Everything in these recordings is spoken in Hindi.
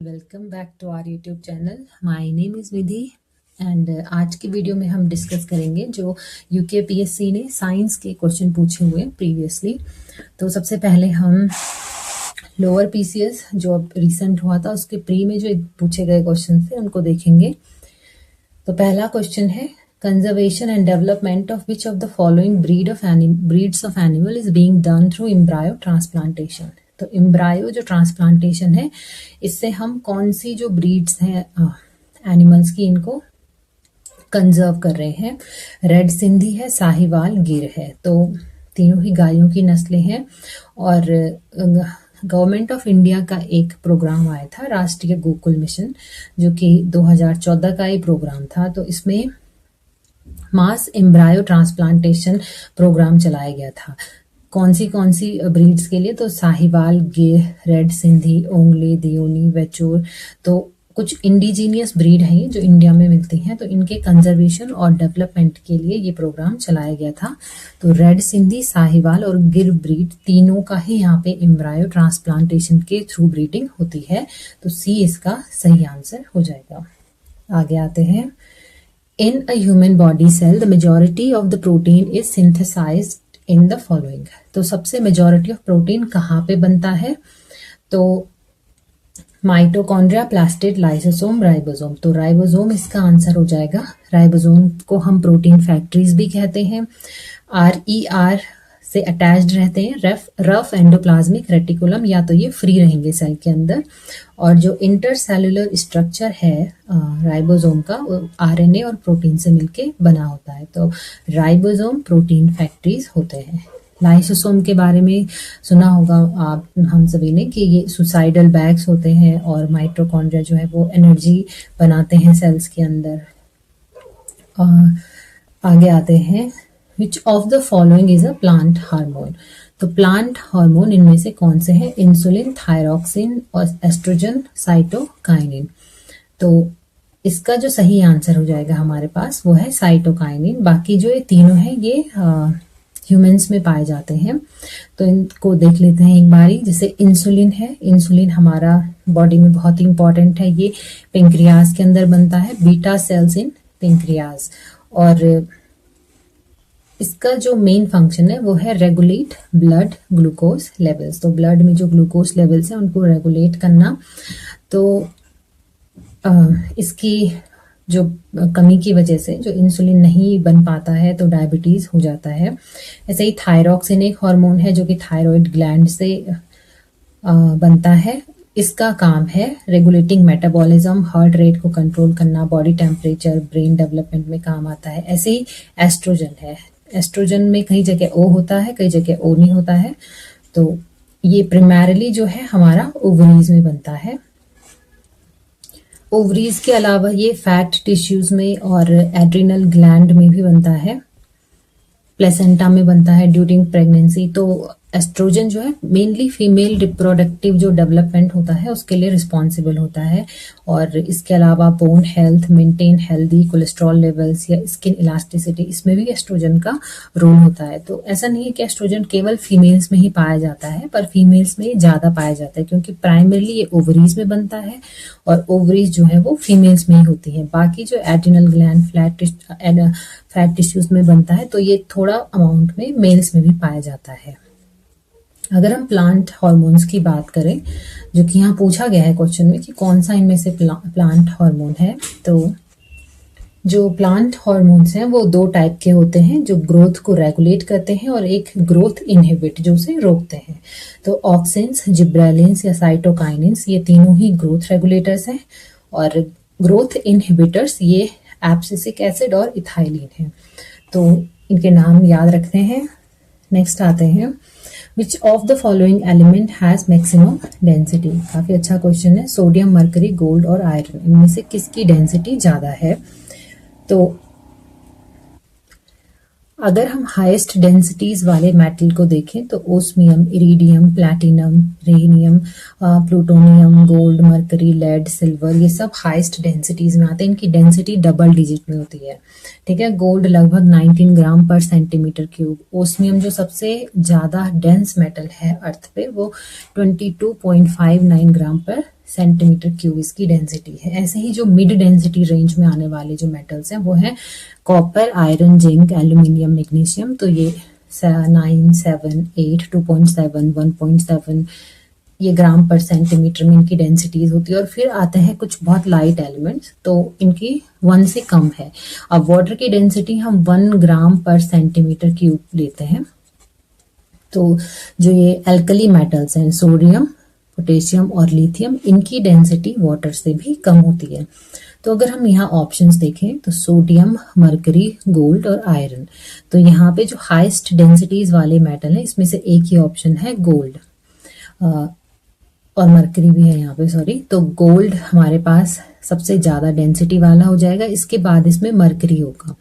Welcome back to our YouTube channel. My name is Vidhi and आज की वीडियो में हम डिस्कस करेंगे जो यूकेपीएससी ने साइंस के क्वेश्चन पूछे हुए प्रीवियसली। तो सबसे पहले हम लोअर पीसीएस जो अब रिसेंट हुआ था उसके प्री में जो पूछे गए क्वेश्चन थे उनको देखेंगे। तो पहला क्वेश्चन है, conservation and development of which of the following breeds of animal is being done through embryo transplantation. तो एम्ब्रायो जो ट्रांसप्लांटेशन है इससे हम कौन सी जो ब्रीड्स हैं एनिमल्स की इनको कंजर्व कर रहे हैं। रेड सिंधी है, साहिवाल, गिर है। तो तीनों ही गायों की नस्लें हैं और गवर्नमेंट ऑफ इंडिया का एक प्रोग्राम आया था राष्ट्रीय गोकुल मिशन जो कि 2014 का ही प्रोग्राम था। तो इसमें मास एम्ब्रायो ट्रांसप्लांटेशन प्रोग्राम चलाया गया था। कौन सी ब्रीड्स के लिए? तो साहिवाल, गिर, रेड सिंधी, ओंगले, दियोनी, वेचूर। तो कुछ इंडिजीनियस ब्रीड हैं जो इंडिया में मिलती हैं, तो इनके कंजर्वेशन और डेवलपमेंट के लिए ये प्रोग्राम चलाया गया था। तो रेड सिंधी, साहिवाल और गिर ब्रीड तीनों का ही यहाँ पे एम्ब्रायो ट्रांसप्लांटेशन के थ्रू ब्रीडिंग होती है। तो सी इसका सही आंसर हो जाएगा। आगे आते हैं। In a human body cell the majority of the protein is synthesised in the following. तो सबसे मेजॉरिटी ऑफ प्रोटीन कहाँ पे बनता है? तो माइटोकॉन्ड्रिया, प्लास्टिड, लाइसोसोम, राइबोसोम। तो राइबोसोम इसका आंसर हो जाएगा। राइबोसोम को हम प्रोटीन फैक्ट्रीज भी कहते हैं। RER से अटैच्ड रहते हैं। रफ एंडोप्लाज्मिक रेटिकुलम, या तो ये फ्री रहेंगे सेल के अंदर। और जो इंटरसेलुलर स्ट्रक्चर है राइबोसोम का वो RNA और प्रोटीन से मिलके बना होता है। तो राइबोसोम प्रोटीन फैक्ट्रीज होते हैं। लाइसोसोम के बारे में सुना होगा आप हम सभी ने कि ये सुसाइडल बैग्स होते हैं और माइटोकॉन्ड्रिया जो है वो एनर्जी बनाते हैं सेल्स के अंदर। आगे आते हैं। Which of the following is a plant hormone. तो प्लांट हार्मोन इनमें से कौन से हैं? इंसुलिन, थायरॉक्सिन और एस्ट्रोजन, साइटोकाइनिन। तो इसका जो सही आंसर हो जाएगा हमारे पास वो है साइटोकाइनिन। बाकी जो ये तीनों हैं ये ह्यूमंस में पाए जाते हैं। तो इनको देख लेते हैं एक बारी। जैसे इंसुलिन है, इंसुलिन हमारा बॉडी में बहुत ही इंपॉर्टेंट है। ये पेंक्रियाज के अंदर बनता है, बीटा सेल्स इन पेंक्रियाज। और इसका जो मेन फंक्शन है वो है रेगुलेट ब्लड ग्लूकोज लेवल्स। तो ब्लड में जो ग्लूकोज लेवल्स हैं उनको रेगुलेट करना। तो इसकी जो कमी की वजह से जो इंसुलिन नहीं बन पाता है तो डायबिटीज हो जाता है। ऐसे ही थायरॉक्सिन एक हार्मोन है जो कि थायराइड ग्लैंड से बनता है। इसका काम है रेगुलेटिंग मेटाबॉलिज्म, हार्ट रेट को कंट्रोल करना, बॉडी टेम्परेचर, ब्रेन डेवलपमेंट में काम आता है। ऐसे ही एस्ट्रोजन है। एस्ट्रोजन में कई जगह O होता है, कई जगह O नहीं होता है। तो ये प्राइमरीली जो है हमारा ओवरीज में बनता है। ओवरीज के अलावा ये फैट टिश्यूज में और एड्रिनल ग्लैंड में भी बनता है, प्लेसेंटा में बनता है ड्यूरिंग प्रेगनेंसी। तो एस्ट्रोजन जो है मेनली फीमेल रिप्रोडक्टिव जो डेवलपमेंट होता है उसके लिए रिस्पॉन्सिबल होता है। और इसके अलावा bone health, maintain healthy cholesterol levels या स्किन इलास्टिसिटी, इसमें भी एस्ट्रोजन का रोल होता है। तो ऐसा नहीं है कि एस्ट्रोजन केवल फीमेल्स में ही पाया जाता है, पर फीमेल्स में ज्यादा पाया जाता है क्योंकि प्राइमरली ये ओवरीज में बनता है और ओवरीज जो है वो फीमेल्स में ही होती है। बाकी जो एड्रिनल ग्लैंड, फैट टिश्यूज में बनता है तो ये थोड़ा अमाउंट में मेल्स में भी पाया जाता है। अगर हम प्लांट हार्मोन्स की बात करें जो कि यहाँ पूछा गया है क्वेश्चन में कि कौन सा इनमें से प्लांट हार्मोन है, तो जो प्लांट हार्मोन्स हैं वो दो टाइप के होते हैं, जो ग्रोथ को रेगुलेट करते हैं और एक ग्रोथ इनहिबिट जो उसे रोकते हैं। तो ऑक्सिन्स, जिब्रेलिन्स या साइटोकाइनिन्स ये तीनों ही ग्रोथ रेगुलेटर्स हैं और ग्रोथ इनहिबिटर्स ये एब्सिसिक एसिड और इथाइलिन है। तो इनके नाम याद रखते हैं। नेक्स्ट आते हैं। Which of the following element has maximum density? काफी अच्छा क्वेश्चन है। सोडियम, मरकरी, गोल्ड और आयरन, इनमें से किसकी डेंसिटी ज्यादा है? तो अगर हम हाईएस्ट डेंसिटीज वाले मेटल को देखें तो osmium, iridium, platinum, rhenium, plutonium, gold, mercury, lead, silver, ये सब हाईएस्ट डेंसिटीज में आते हैं। इनकी डेंसिटी डबल डिजिट में होती है। ठीक है, गोल्ड लगभग 19 ग्राम पर सेंटीमीटर क्यूब। ओस्मियम जो सबसे ज्यादा डेंस मेटल है अर्थ पे वो 22.59 ग्राम पर सेंटीमीटर क्यूब इसकी डेंसिटी है। ऐसे ही जो मिड डेंसिटी रेंज में आने वाले जो मेटल्स हैं वो है copper, iron, zinc, aluminium, magnesium. तो ये 9, 7, 8, 2.7, 1.7 ये ग्राम पर सेंटीमीटर में इनकी डेंसिटीज होती है। और फिर आते हैं कुछ बहुत लाइट एलिमेंट्स, तो इनकी 1 से कम है। अब वाटर की डेंसिटी हम 1 ग्राम पर सेंटीमीटर क्यूब लेते हैं। तो जो ये एल्कली मेटल्स हैं, सोडियम, पोटेशियम और लिथियम, इनकी डेंसिटी वाटर से भी कम होती है। तो अगर हम यहाँ ऑप्शंस देखें तो सोडियम, मरकरी, गोल्ड और आयरन। तो यहाँ पे जो हाईएस्ट डेंसिटीज वाले मेटल है इसमें से एक ही ऑप्शन है गोल्ड, और मरकरी भी है यहाँ पे, सॉरी। तो गोल्ड हमारे पास सबसे ज्यादा डेंसिटी वाला हो जाएगा, इसके बाद इसमें मरकरी होगा।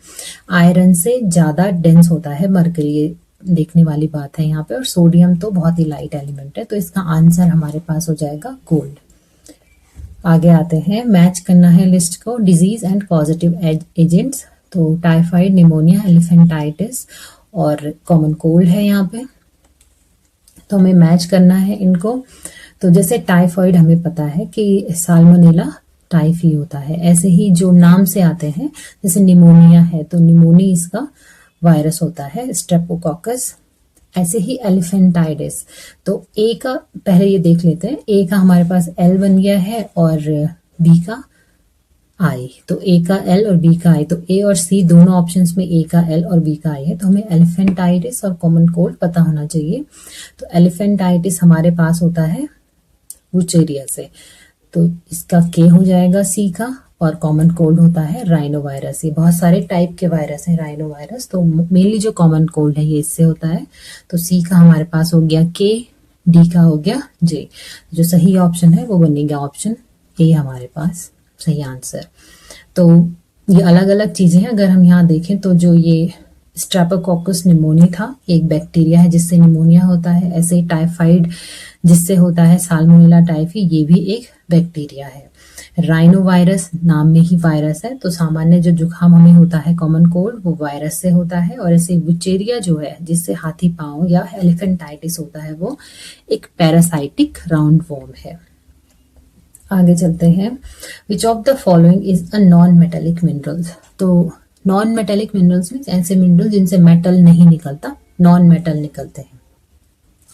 आयरन से ज्यादा डेंस होता है मरकरी, ये देखने वाली बात है यहाँ पे। और सोडियम तो बहुत ही लाइट एलिमेंट है, तो इसका आंसर हमारे पास हो जाएगा गोल्ड। आगे आते हैं, मैच करना है लिस्ट को, डिजीज एंड पॉजिटिव एजेंट्स। तो टाइफाइड, निमोनिया, एलिफेंटाइटिस और कॉमन कोल्ड है यहाँ पे, तो हमें मैच करना है इनको। तो जैसे टाइफाइड हमें पता है कि साल्मोनेला टाइफी होता है, ऐसे ही जो नाम से आते हैं, जैसे निमोनिया है तो निमोनी इसका वायरस होता है, स्ट्रेप्टोकोकस। ऐसे ही एलिफेंटाइटिस, तो ए का पहले ये देख लेते हैं, ए का हमारे पास एल बन गया है और बी का आई। तो ए का एल और बी का आई, तो ए और सी दोनों ऑप्शंस में ए का एल और बी का आई है। तो हमें एलिफेंटाइटिस और कॉमन कोल्ड पता होना चाहिए। तो एलिफेंटाइटिस हमारे पास होता है वुचेरिया से, तो इसका के हो जाएगा सी का। और कॉमन कोल्ड होता है राइनो वायरस। ये बहुत सारे टाइप के वायरस हैं राइनो वायरस, तो मेनली जो कॉमन कोल्ड है ये इससे होता है। तो सी का हमारे पास हो गया के, डी का हो गया जे। जो सही ऑप्शन है वो बनेगा ऑप्शन ए हमारे पास सही आंसर। तो ये अलग अलग चीजें हैं। अगर हम यहाँ देखें तो जो ये स्ट्रेप्टोकोकस निमोनी था, एक बैक्टीरिया है जिससे निमोनिया होता है। ऐसे ही टाइफाइड जिससे होता है साल्मोनेला टाइफी, ये भी एक बैक्टीरिया है। राइनो वायरस नाम में ही वायरस है, तो सामान्य जो जुकाम हमें होता है कॉमन कोल्ड वो वायरस से होता है। और ऐसे वुचेरिया जो है जिससे हाथी पांव या एलिफेंटाइटिस होता है वो एक पैरासाइटिक राउंड वॉर्म है। आगे चलते हैं, which of the following is a non metallic minerals. तो नॉन मेटेलिक मिनरल्स मीन्स ऐसे मिनरल जिनसे मेटल नहीं निकलता, नॉन मेटल निकलते हैं।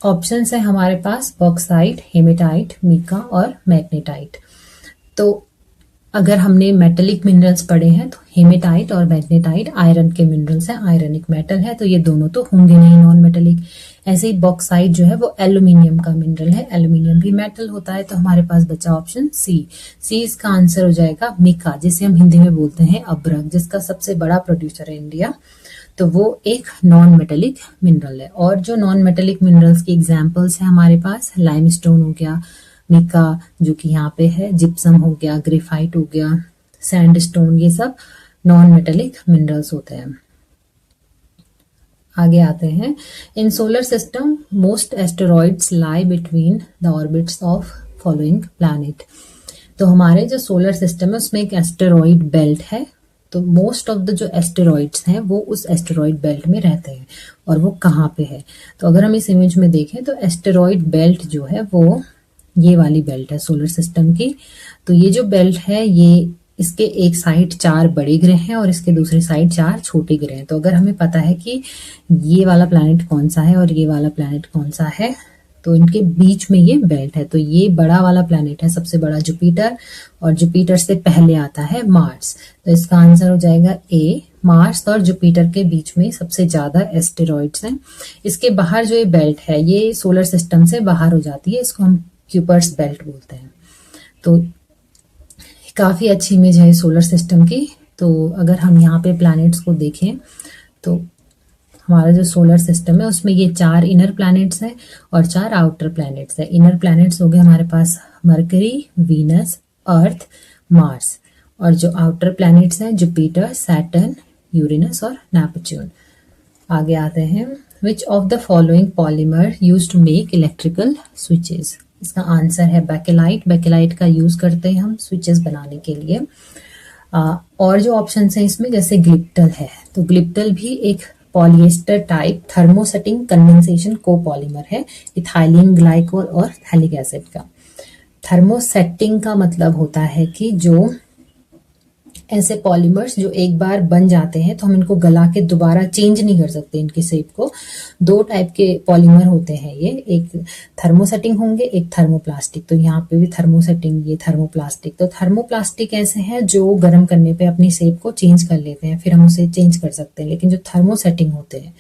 ऑप्शंस है हमारे पास बॉक्साइट, हेमेटाइट, मिका और मैग्नेटाइट। तो अगर हमने मेटेलिक मिनरल्स पढ़े हैं तो हेमेटाइट और मैग्नेटाइट आयरन के मिनरल्स हैं, आयरन एक मेटल है, तो ये दोनों तो होंगे नहीं नॉन मेटेलिक। ऐसे ही बॉक्साइट जो है वो एल्यूमिनियम का मिनरल है, एल्यूमिनियम भी मेटल होता है, तो हमारे पास बचा ऑप्शन सी। सी इसका आंसर हो जाएगा मिका, जिसे हम हिंदी में बोलते हैं अब्रक, जिसका सबसे बड़ा प्रोड्यूसर है इंडिया। तो वो एक नॉन मेटेलिक मिनरल है। और जो नॉन मेटेलिक मिनरल्स की एग्जाम्पल्स है हमारे पास, लाइमस्टोन हो गया, मिका जो कि यहाँ पे है, जिप्सम हो गया, ग्रेफाइट हो गया, सैंडस्टोन, ये सब नॉन मेटेलिक मिनरल्स होते हैं। आगे आते हैं, in solar system most asteroids lie between the orbits of following planet. तो हमारे जो सोलर सिस्टम है उसमें एक एस्टेरॉइड बेल्ट है, तो मोस्ट ऑफ द जो एस्टेरॉइड्स हैं वो उस एस्टेरॉइड बेल्ट में रहते हैं। और वो कहाँ पे है, तो अगर हम इस इमेज में देखें तो एस्टेरॉइड बेल्ट जो है वो ये वाली बेल्ट है सोलर सिस्टम की। तो ये जो बेल्ट है ये इसके एक साइड 4 बड़े ग्रह हैं और इसके दूसरी साइड 4 छोटे ग्रह हैं। तो अगर हमें पता है कि ये वाला प्लैनेट कौन सा है और ये वाला प्लैनेट कौन सा है, तो इनके बीच में ये बेल्ट है। तो ये बड़ा वाला प्लैनेट है सबसे बड़ा जुपिटर, और जुपिटर से पहले आता है मार्स। तो इसका आंसर हो जाएगा ए। मार्स और जुपिटर के बीच में सबसे ज्यादा एस्टेरॉइड्स हैं। इसके बाहर जो ये बेल्ट है ये सोलर सिस्टम से बाहर हो जाती है, इसको हम क्यूपर्स बेल्ट बोलते हैं। तो काफी अच्छी इमेज है सोलर सिस्टम की। तो अगर हम यहाँ पे प्लैनेट्स को देखें तो हमारा जो सोलर सिस्टम है उसमें ये 4 इनर प्लैनेट्स हैं और 4 आउटर प्लैनेट्स हैं। इनर प्लैनेट्स हो गए हमारे पास मरकरी, वीनस, अर्थ, मार्स, और जो आउटर प्लैनेट्स हैं जुपिटर, सैटर्न, यूरेनस और नेपच्यून। आगे आते हैं, which of the following polymer used to make electrical switches. इसका आंसर है बेकेलाइट। बेकेलाइट का यूज करते हैं हम स्विचेस बनाने के लिए। और जो ऑप्शन है इसमें जैसे ग्लिप्टल है, तो ग्लिप्टल भी एक polyester type thermosetting condensation copolymer है इथाइलिन ग्लाइकोल और थैलिक एसिड का। थर्मोसेटिंग का मतलब होता है कि जो ऐसे पॉलीमर्स जो एक बार बन जाते हैं तो हम इनको गला के दोबारा चेंज नहीं कर सकते इनकी शेप को। दो टाइप के पॉलीमर होते हैं ये, एक थर्मोसेटिंग होंगे, एक थर्मोप्लास्टिक। तो यहाँ पे भी थर्मोसेटिंग, ये थर्मोप्लास्टिक। तो थर्मोप्लास्टिक ऐसे हैं जो गर्म करने पे अपनी शेप को चेंज कर लेते हैं, फिर हम उसे चेंज कर सकते हैं। लेकिन जो थर्मोसेटिंग होते हैं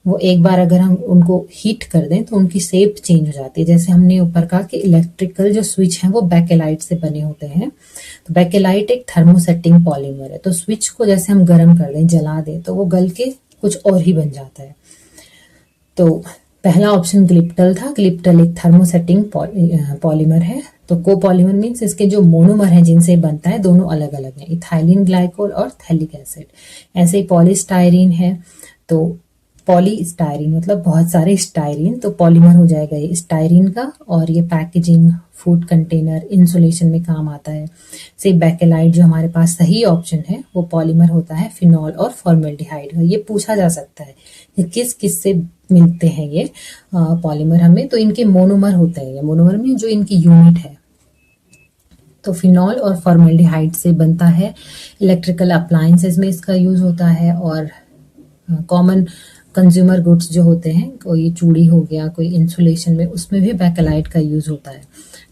वो एक बार अगर हम उनको हीट कर दें तो उनकी शेप चेंज हो जाती है। जैसे हमने ऊपर कहा कि इलेक्ट्रिकल जो स्विच हैं वो बेकेलाइट से बने होते हैं। तो बेकेलाइट एक थर्मोसेटिंग पॉलीमर है। तो स्विच को जैसे हम गर्म कर दें, जला दें, तो वो गल के कुछ और ही बन जाता है। तो पहला ऑप्शन ग्लिप्टल था। ग्लिप्टल एक थर्मोसेटिंग पॉलीमर है। तो कोपॉलीमर मीन्स इसके जो मोनोमर हैं जिनसे बनता है दोनों अलग अलग हैं, इथाइलिन ग्लाइकोल और थैलिक एसिड। ऐसे ही पॉलीस्टायरीन है। तो पॉलीस्टायरीन मतलब बहुत सारे स्टायरीन, तो पॉलीमर हो जाएगा ये स्टायरीन का। और ये पैकेजिंग, फूड कंटेनर, इंसुलेशन में काम आता है। से बेकेलाइट जो हमारे पास सही ऑप्शन है वो पॉलीमर होता है फिनॉल और फॉर्मेल्डिहाइड का। ये पूछा जा सकता है कि किस किस से मिलते हैं ये पॉलीमर हमें। तो इनके मोनोमर होते हैं, ये मोनोमर में जो इनकी यूनिट है। तो फिनॉल और फॉर्मेल्डिहाइड से बनता है। इलेक्ट्रिकल अप्लायंसेस में इसका यूज होता है और कॉमन कंज्यूमर गुड्स जो होते हैं, कोई चूड़ी हो गया, कोई इंसुलेशन में, उसमें भी बेकेलाइट का यूज होता है।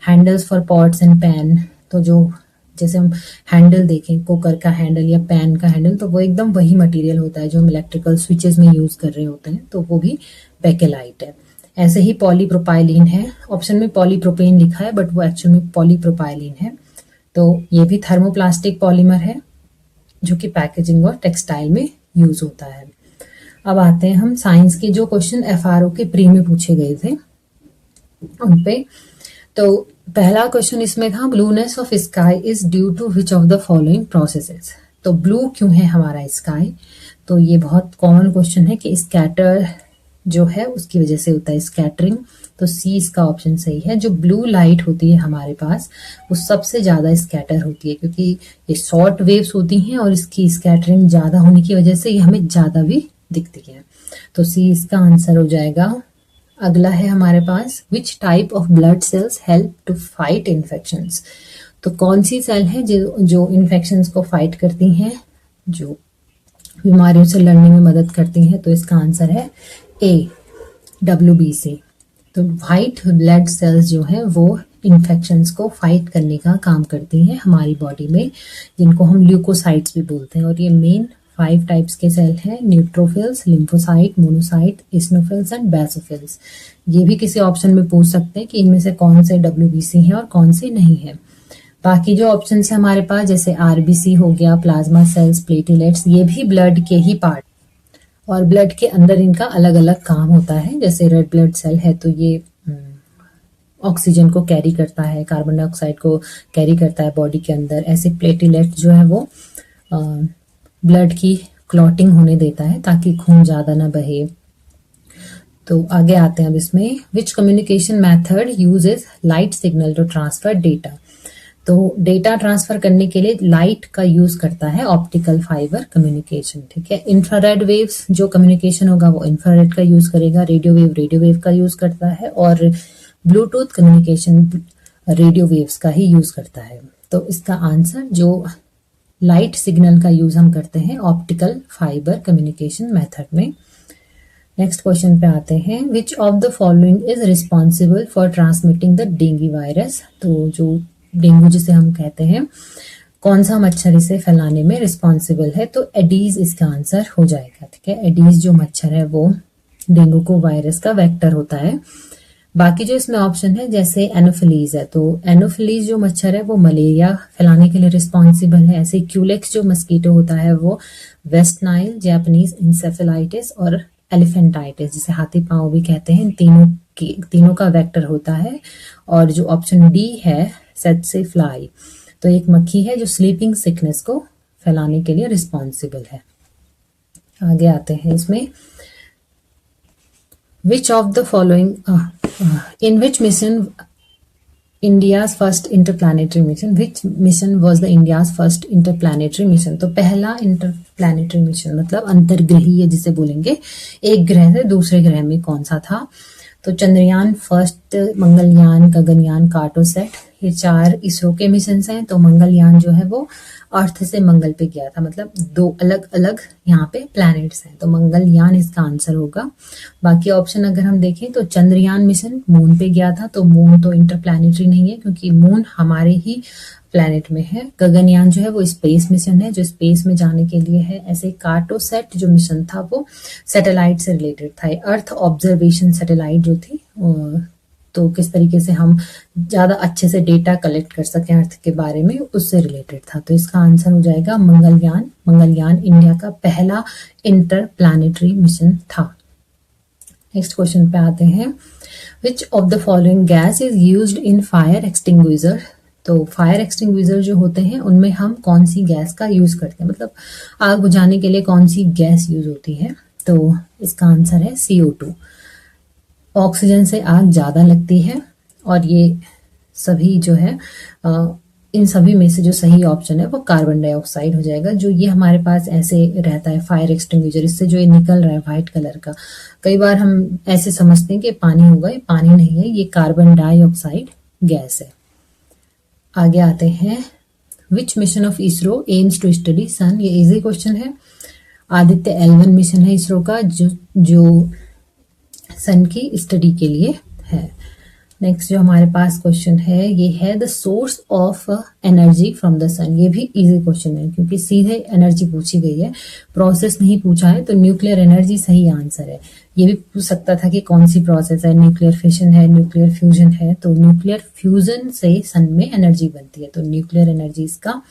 Handles for pots and pan, तो जो जैसे हम हैंडल देखें, कुकर का हैंडल या पैन का हैंडल, तो वो एकदम वही मटेरियल होता है जो हम इलेक्ट्रिकल स्विचेस में यूज कर रहे होते हैं, तो वो भी बेकेलाइट है। ऐसे ही पॉलीप्रोपाइलीन है। ऑप्शन में पॉलीप्रोपेन लिखा है बट वो एक्चुअल में पॉलीप्रोपाइलीन है। तो ये भी थर्मोप्लास्टिक पॉलीमर है जो कि पैकेजिंग और टेक्सटाइल में यूज होता है। अब आते हैं हम साइंस के जो क्वेश्चन एफआरओ के प्री में पूछे गए थे उन पे। तो पहला क्वेश्चन इसमें था, blueness of sky is due to which of the following processes. तो ब्लू क्यों है हमारा स्काई? तो ये बहुत कॉमन क्वेश्चन है कि स्कैटर जो है उसकी वजह से होता है स्कैटरिंग। तो सी इसका ऑप्शन सही है। जो ब्लू लाइट होती है हमारे पास वो सबसे ज्यादा स्कैटर होती है क्योंकि ये शॉर्ट वेव्स होती हैं और इसकी स्कैटरिंग ज्यादा होने की वजह से ये हमें ज्यादा भी दिखती है। तो सी इसका आंसर हो जाएगा। अगला है हमारे पास, which type of blood cells help to fight infections. तो कौन सी सेल है जो इन्फेक्शंस को फाइट करती हैं, जो बीमारियों से लड़ने में मदद करती हैं? तो इसका आंसर है ए, WBC। तो वाइट ब्लड सेल्स जो है वो इन्फेक्शंस को फाइट करने का काम करती हैं हमारी बॉडी में, जिनको हम ल्यूकोसाइट्स भी बोलते हैं। और ये मेन 5 टाइप्स के सेल हैं, neutrophils, lymphocyte, monocyte, इस्नोफिल्स and basophils. ये भी किसी ऑप्शन में पूछ सकते हैं कि इनमें से कौन से WBC हैं और कौन से नहीं है। बाकी जो ऑप्शन है हमारे पास, जैसे RBC हो गया, प्लाज्मा सेल्स, प्लेटलेट्स, ये भी ब्लड के ही पार्ट और ब्लड के अंदर इनका अलग अलग काम होता है। जैसे रेड ब्लड सेल है तो ये ऑक्सीजन को कैरी करता है, कार्बन डाइऑक्साइड को कैरी करता है बॉडी के अंदर। ऐसे प्लेटलेट जो है वो ब्लड की क्लॉटिंग होने देता है ताकि खून ज्यादा ना बहे। तो आगे आते हैं अब इसमें, which communication method uses light signal to transfer data. तो डेटा ट्रांसफर करने के लिए लाइट का यूज करता है ऑप्टिकल फाइबर कम्युनिकेशन। ठीक है, इंफ्रारेड वेव्स जो कम्युनिकेशन होगा वो इंफ्रारेड का यूज करेगा, रेडियो वेव का यूज करता है, और ब्लूटूथ कम्युनिकेशन रेडियो वेव्स का ही यूज करता है। तो इसका आंसर, जो लाइट सिग्नल का यूज हम करते हैं ऑप्टिकल फाइबर कम्युनिकेशन मेथड में। नेक्स्ट क्वेश्चन पे आते हैं, which of the following is responsible for transmitting the dengue virus. तो जो डेंगू जिसे हम कहते हैं, कौन सा मच्छर इसे फैलाने में रिस्पॉन्सिबल है? तो एडीज इसका आंसर हो जाएगा। ठीक है, एडीज जो मच्छर है वो डेंगू को वायरस का वेक्टर होता है। बाकी जो इसमें ऑप्शन है, जैसे एनोफिलीज है, तो एनोफिलीज जो मच्छर है वो मलेरिया फैलाने के लिए रिस्पॉन्सिबल है। ऐसे क्यूलेक्स जो मस्कीटो होता है वो वेस्ट नाइल, जापानीज इंसेफेलाइटिस और एलिफेंटाइटिस, जिसे हाथी पांव भी कहते हैं, तीनों का वेक्टर होता है। और जो ऑप्शन डी है, सेत्से फ्लाई, तो एक मक्खी है जो स्लीपिंग सिकनेस को फैलाने के लिए रिस्पॉन्सिबल है। आगे आते हैं इसमें, which of the following in which mission India's first interplanetary mission, which mission was the India's first interplanetary mission? तो पहला interplanetary mission मतलब अंतर्ग्रहीय जिसे बोलेंगे, एक ग्रह से दूसरे ग्रह में कौन सा था? तो चंद्रयान फर्स्ट मंगलयान, गगनयान, कार्टोसैट, ये 4 इसरो के मिशन हैं। तो मंगलयान जो है वो अर्थ से मंगल पे गया था, मतलब 2 अलग अलग यहाँ पे प्लैनेट्स हैं, तो मंगलयान इसका आंसर होगा। बाकी ऑप्शन अगर हम देखें तो चंद्रयान मिशन मून पे गया था, तो मून तो इंटरप्लैनेटरी नहीं है क्योंकि मून हमारे ही प्लैनेट में है। गगनयान जो है वो स्पेस मिशन है जो स्पेस में जाने के लिए है। ऐसे कार्टोसैट जो मिशन था वो सैटेलाइट से रिलेटेड था, अर्थ ऑब्जर्वेशन सैटेलाइट जो थी, तो किस तरीके से हम ज्यादा अच्छे से डेटा कलेक्ट कर सकें अर्थ के बारे में, उससे रिलेटेड था। तो इसका आंसर हो जाएगा मंगलयान। मंगलयान इंडिया का पहला इंटरप्लैनेटरी मिशन था। नेक्स्ट क्वेश्चन पे आते हैं, which of the following gas is used in fire extinguisher. तो फायर एक्सटिंग्विशर जो होते हैं उनमें हम कौन सी गैस का यूज करते हैं, मतलब आग बुझाने के लिए कौन सी गैस यूज होती है। तो इसका आंसर है CO2। ऑक्सीजन से आग ज्यादा लगती है, और ये सभी जो है इन सभी में से जो सही ऑप्शन है वो कार्बन डाइऑक्साइड हो जाएगा। जो ये हमारे पास ऐसे रहता है फायर एक्सटिंग्विशर, इससे जो ये निकल रहा है व्हाइट कलर का, कई बार हम ऐसे समझते हैं कि पानी होगा, ये पानी नहीं है, ये कार्बन डाइऑक्साइड गैस है। आगे आते हैं, which mission of ISRO aims to study sun. ये इजी क्वेश्चन है। आदित्य L1 मिशन है इसरो का जो सन की स्टडी के लिए है। नेक्स्ट जो हमारे पास क्वेश्चन है ये है, the source of energy from the sun. ये भी इजी क्वेश्चन है क्योंकि सीधे एनर्जी पूछी गई है, प्रोसेस नहीं पूछा है, तो न्यूक्लियर एनर्जी सही आंसर है। ये भी पूछ सकता था कि कौन सी प्रोसेस है, न्यूक्लियर फिशन है, न्यूक्लियर फ्यूजन है, तो न्यूक्लियर फ्यूजन से सन में एनर्जी बनती है, तो न्यूक्लियर एनर्जी इसका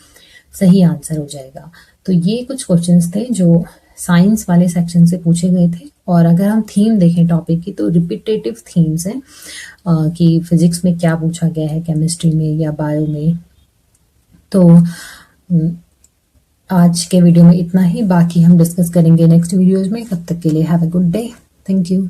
सही आंसर हो जाएगा। तो ये कुछ क्वेश्चंस थे जो साइंस वाले सेक्शन से पूछे गए थे। और अगर हम थीम देखें टॉपिक की तो रिपीटेटिव थीम्स हैं कि फिजिक्स में क्या पूछा गया है, केमिस्ट्री में या बायो में। तो आज के वीडियो में इतना ही, बाकी हम डिस्कस करेंगे नेक्स्ट वीडियोज में। तब तक के लिए have a good day. Thank you.